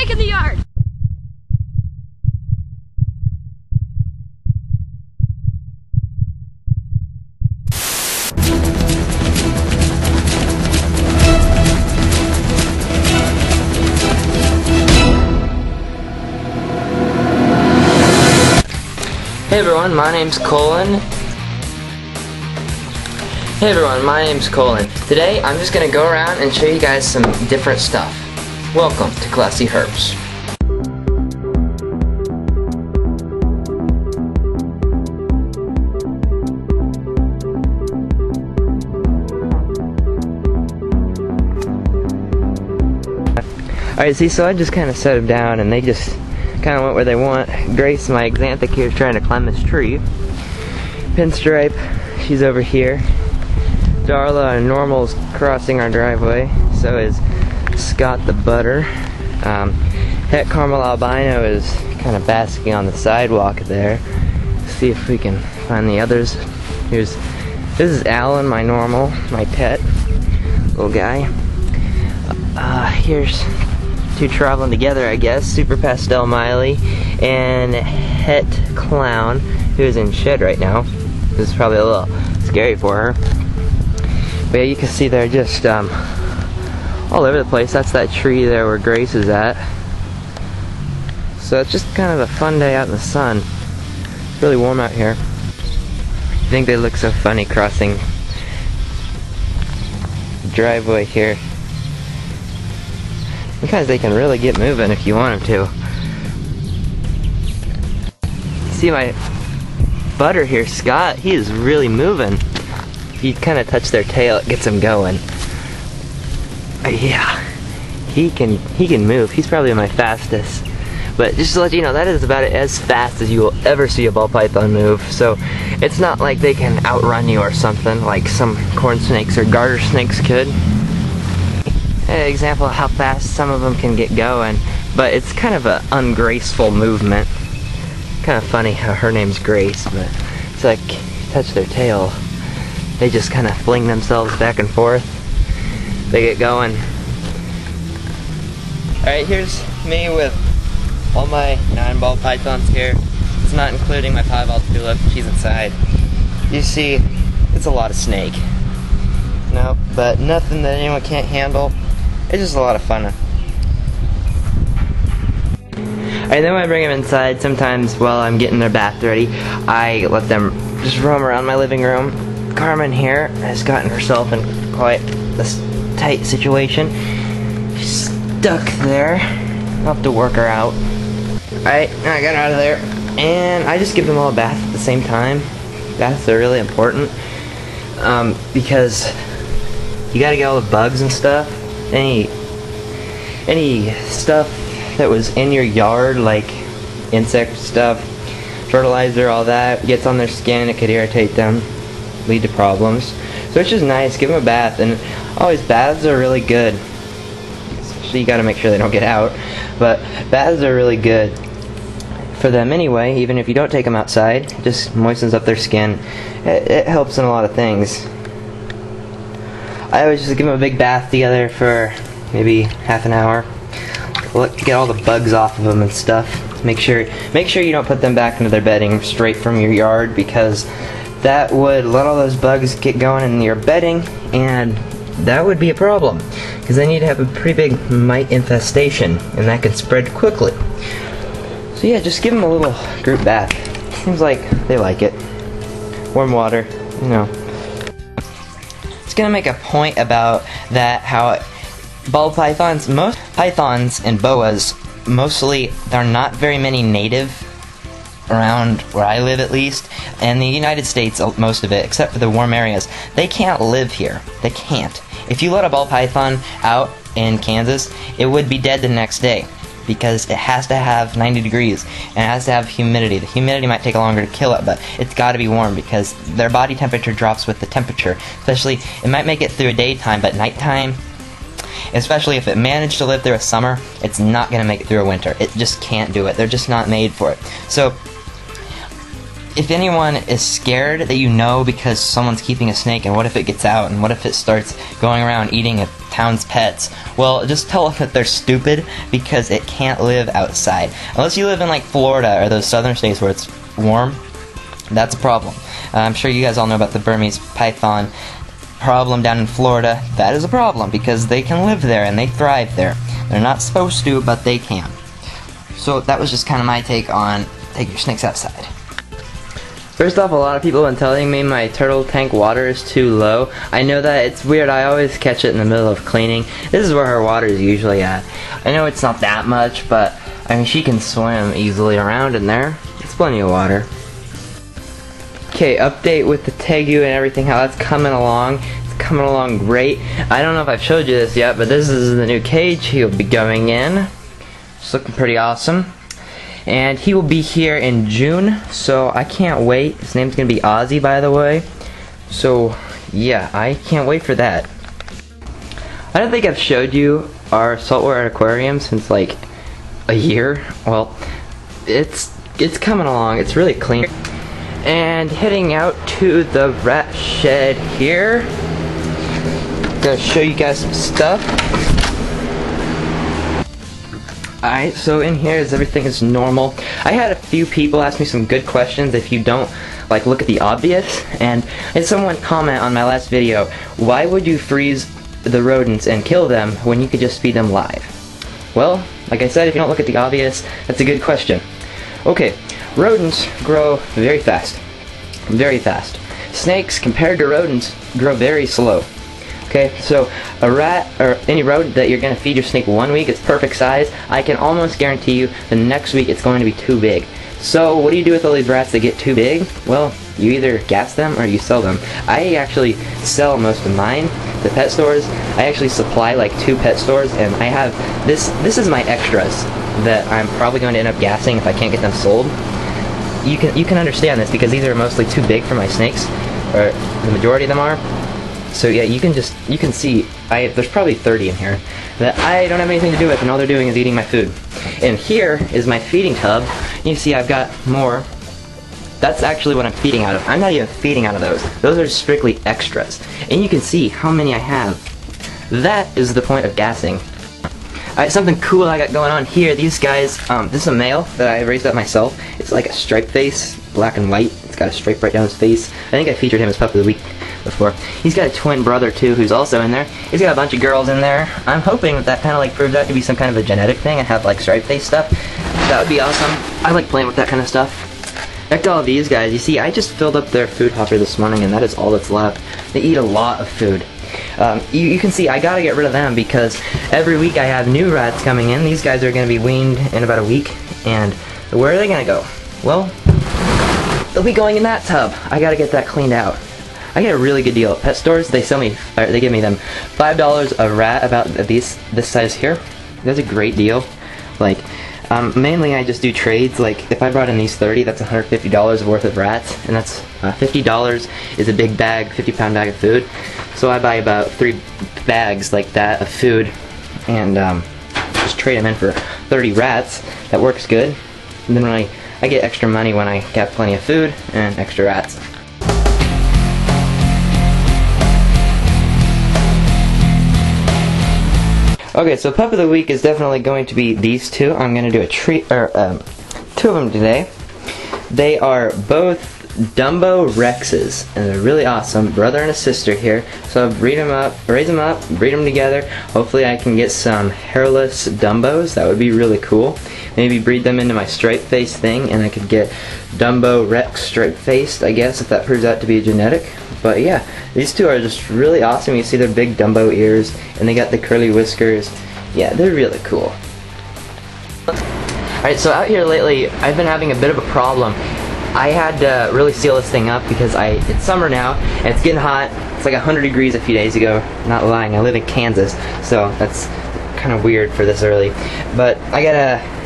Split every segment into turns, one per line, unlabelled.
snake in the yard!
Hey everyone, my name's Colin. Today I'm just gonna go around and show you guys some different stuff. Welcome to ClassyHerps. Alright, see, so I just kind of set them down and they just kind of went where they want. Grace, my Xanthic here, is trying to climb this tree. Pinstripe, she's over here. Darla, our normal's crossing our driveway. So is Scott the Butter. Het Caramel Albino is kind of basking on the sidewalk there. See if we can find the others. This is Alan, my normal, my pet little guy. Here's two traveling together, I guess. Super Pastel Miley and Het Clown, who is in shed right now. This is probably a little scary for her. But yeah, you can see they're just all over the place. That's that tree there where Grace is at. So it's just kind of a fun day out in the sun. It's really warm out here. I think they look so funny crossing the driveway here. Because they can really get moving if you want them to. See my butter here, Scott, he is really moving. If you kind of touch their tail, it gets them going. Yeah, he can move. He's probably my fastest. But just to let you know, that is about as fast as you will ever see a ball python move. So it's not like they can outrun you or something like some corn snakes or garter snakes could. An example of how fast some of them can get going, but it's kind of an ungraceful movement. Kind of funny how her name's Grace, but it's like you touch their tail, they just kind of fling themselves back and forth. They get going. Alright, here's me with all my 9-ball pythons here. It's not including my 5-ball tulip, she's inside. You see, it's a lot of snake. No, but nothing that anyone can't handle. It's just a lot of fun. Alright, then when I bring them inside, sometimes while I'm getting their bath ready, I let them just roam around my living room. Carmen here has gotten herself in quite a tight situation. She's stuck there. I'll have to work her out. Alright, I got her out of there. And I just give them all a bath at the same time. Baths are really important. Because you gotta get all the bugs and stuff. Any stuff that was in your yard, like insect stuff, fertilizer, all that, gets on their skin, it could irritate them, lead to problems. So it's just nice, give them a bath, and always baths are really good. So you gotta make sure they don't get out, but baths are really good for them anyway, even if you don't take them outside. It just moistens up their skin. It helps in a lot of things. I always just give them a big bath together for maybe half an hour. Get all the bugs off of them and stuff. Make sure you don't put them back into their bedding straight from your yard, because that would let all those bugs get going in your bedding, and that would be a problem, because then you'd have a pretty big mite infestation, and that could spread quickly. So yeah, just give them a little group bath. Seems like they like it. Warm water, you know. Gonna make a point about that, how ball pythons, most pythons and boas, mostly there are not very many native around where I live, at least, and the United States, most of it, except for the warm areas. They can't live here. They can't. If you let a ball python out in Kansas, it would be dead the next day, because it has to have 90 degrees, and it has to have humidity. The humidity might take longer to kill it, but it's got to be warm, because their body temperature drops with the temperature. Especially, it might make it through a daytime, but nighttime, especially if it managed to live through a summer, it's not going to make it through a winter. It just can't do it. They're just not made for it. So, if anyone is scared that you know because someone's keeping a snake, and what if it gets out, and what if it starts going around eating a town's pets, well, just tell them that they're stupid, because it can't live outside. Unless you live in like Florida or those southern states where it's warm, that's a problem. I'm sure you guys all know about the Burmese python problem down in Florida. That is a problem, because they can live there and they thrive there. They're not supposed to, but they can. So that was just kind of my take on take your snakes outside. First off, a lot of people have been telling me my turtle tank water is too low. I know that it's weird, I always catch it in the middle of cleaning. This is where her water is usually at. I know it's not that much, but I mean, she can swim easily around in there. It's plenty of water. Okay, update with the tegu and everything, how that's coming along. It's coming along great. I don't know if I've showed you this yet, but this is the new cage he'll be going in. It's looking pretty awesome. And he will be here in June, so I can't wait. His name's gonna be Ozzy, by the way. So, yeah, I can't wait for that. I don't think I've showed you our saltwater aquarium since like a year. Well, it's coming along. It's really clean. And heading out to the rat shed here. Gonna show you guys some stuff. Alright, so in here is everything is normal. I had a few people ask me some good questions if you don't like look at the obvious, and I had someone comment on my last video, why would you freeze the rodents and kill them when you could just feed them live? Well, like I said, if you don't look at the obvious, that's a good question. Okay, rodents grow very fast. Very fast. Snakes, compared to rodents, grow very slow. Okay, so a rat or any rodent that you're going to feed your snake 1 week, it's perfect size. I can almost guarantee you the next week it's going to be too big. So what do you do with all these rats that get too big? Well, you either gas them or you sell them. I actually sell most of mine to pet stores. I actually supply like 2 pet stores, and I have this is my extras that I'm probably going to end up gassing if I can't get them sold. You can understand this because these are mostly too big for my snakes, or the majority of them are. So yeah, you can see there's probably 30 in here that I don't have anything to do with, and all they're doing is eating my food. And here is my feeding tub. You see I've got more. That's actually what I'm feeding out of. I'm not even feeding out of those. Those are strictly extras. And you can see how many I have. That is the point of gassing. Alright, something cool I got going on here. These guys, this is a male that I raised up myself. It's like a striped face, black and white. It's got a stripe right down his face. I think I featured him as Pup of the Week before. He's got a twin brother too who's also in there. He's got a bunch of girls in there. I'm hoping that kind of like proves out to be some kind of a genetic thing and have like striped face stuff. That would be awesome. I like playing with that kind of stuff. Back to all of these guys, you see I just filled up their food hopper this morning and that is all that's left. They eat a lot of food. You can see I gotta get rid of them because every week I have new rats coming in. These guys are gonna be weaned in about a week, and where are they gonna go? Well, they'll be going in that tub. I gotta get that cleaned out. I get a really good deal at pet stores. They give me them $5 a rat about this size here. That's a great deal. Like, mainly I just do trades. Like, if I brought in these 30, that's $150 worth of rats, and that's $50 is a big bag, 50-pound bag of food. So I buy about 3 bags like that of food, and just trade them in for 30 rats. That works good. And then when I get extra money when I got plenty of food and extra rats. Okay, so Pup of the Week is definitely going to be these two. I'm going to do a treat, or 2 of them today. They are both Dumbo Rexes, and they're really awesome. Brother and a sister here. So I'll breed them up, raise them up, breed them together. Hopefully I can get some hairless Dumbos. That would be really cool. Maybe breed them into my striped face thing, and I could get Dumbo Rex striped faced, I guess, if that proves out to be a genetic. But yeah, these two are just really awesome. You see their big Dumbo ears, and they got the curly whiskers. Yeah, they're really cool. Alright, so out here lately, I've been having a bit of a problem. I had to really seal this thing up because it's summer now, and it's getting hot. It's like 100 degrees a few days ago. Not lying, I live in Kansas, so that's kind of weird for this early. But I got a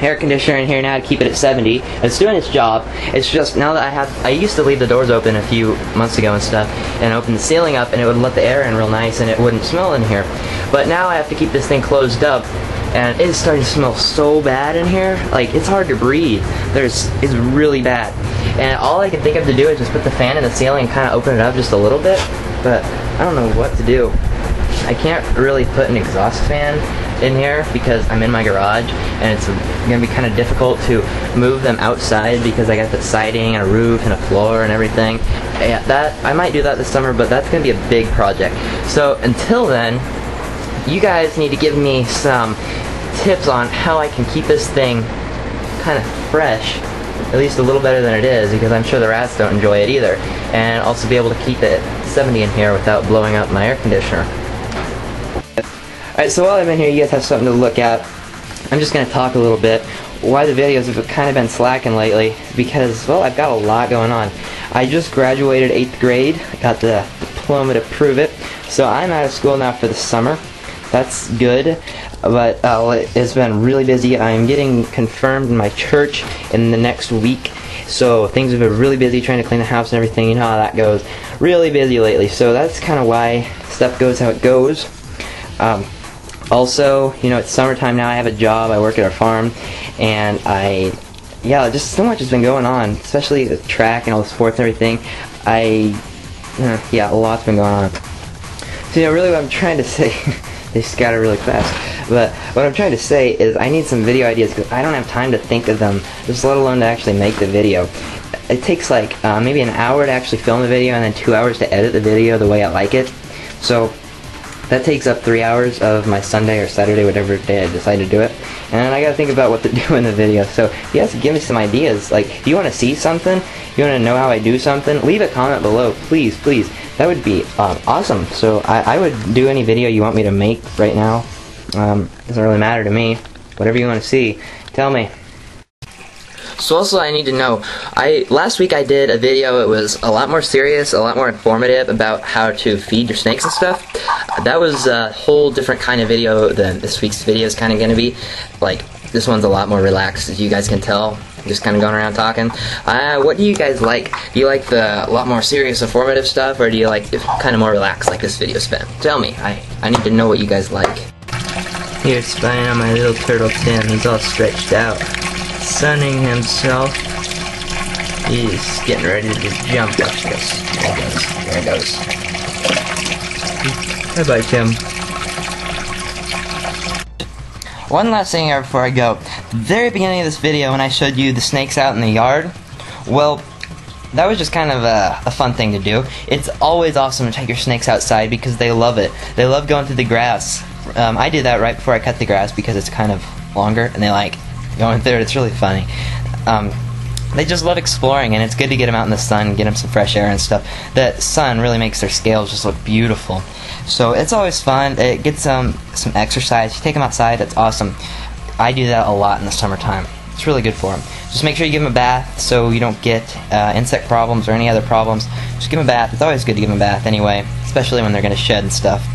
air conditioner in here now to keep it at 70. It's doing its job. It's just now that I used to leave the doors open a few months ago and stuff, and open the ceiling up, and it would let the air in real nice, and it wouldn't smell in here. But now I have to keep this thing closed up, and it's starting to smell so bad in here. Like, it's hard to breathe. It's really bad. and all I can think of to do is just put the fan in the ceiling and kind of open it up just a little bit, but I don't know what to do. I can't really put an exhaust fan in here because I'm in my garage, and it's going to be kind of difficult to move them outside because I got the siding and a roof and a floor and everything. Yeah, that I might do that this summer, but that's going to be a big project. So until then, you guys need to give me some tips on how I can keep this thing kind of fresh, at least a little better than it is, because I'm sure the rats don't enjoy it either, and also be able to keep it 70 in here without blowing up my air conditioner. Alright, so while I've been here, you guys have something to look at. I'm just going to talk a little bit why the videos have kind of been slacking lately, because, well, I've got a lot going on. I just graduated 8th grade, got the diploma to prove it, so I'm out of school now for the summer. That's good, but it's been really busy. I'm getting confirmed in my church in the next week, so things have been really busy trying to clean the house and everything. You know how that goes. Really busy lately, so that's kind of why stuff goes how it goes. Also, you know, it's summertime now. I have a job. I work at our farm, and yeah, just so much has been going on, especially the track and all the sports and everything. Yeah, a lot's been going on. So, you know, really what I'm trying to say, they scatter really fast, but what I'm trying to say is I need some video ideas because I don't have time to think of them, just let alone to actually make the video. It takes like maybe an hour to actually film the video and then 2 hours to edit the video the way I like it. So that takes up 3 hours of my Sunday or Saturday, whatever day I decide to do it. And I gotta think about what to do in the video. So you guys give me some ideas. Like, if you want to see something, you want to know how I do something, leave a comment below, please, please. That would be awesome. So I would do any video you want me to make right now. Doesn't really matter to me. Whatever you want to see, tell me. So also I need to know, last week I did a video. It was a lot more serious, a lot more informative about how to feed your snakes and stuff. That was a whole different kind of video than this week's video is kind of going to be. Like, this one's a lot more relaxed, as you guys can tell. Just kind of going around talking. What do you guys like? Do you like the lot more serious, informative stuff, or do you like kind of more relaxed like this video's been? Tell me. I need to know what you guys like. Here, spying on my little turtle Tim. He's all stretched out, sunning himself. He's getting ready to jump. Watch this. There he goes. There he goes. Bye-bye, Tim. One last thing here before I go. The very beginning of this video, when I showed you the snakes out in the yard, well, that was just kind of a fun thing to do. It's always awesome to take your snakes outside because they love it. They love going through the grass. I do that right before I cut the grass because it's kind of longer, and they like going through it. It's really funny. They just love exploring, and it's good to get them out in the sun, get them some fresh air and stuff. The sun really makes their scales just look beautiful. So it's always fun. It gets some exercise. You take them outside, that's awesome. I do that a lot in the summertime. It's really good for them. Just make sure you give them a bath so you don't get insect problems or any other problems. Just give them a bath. It's always good to give them a bath anyway, especially when they're going to shed and stuff.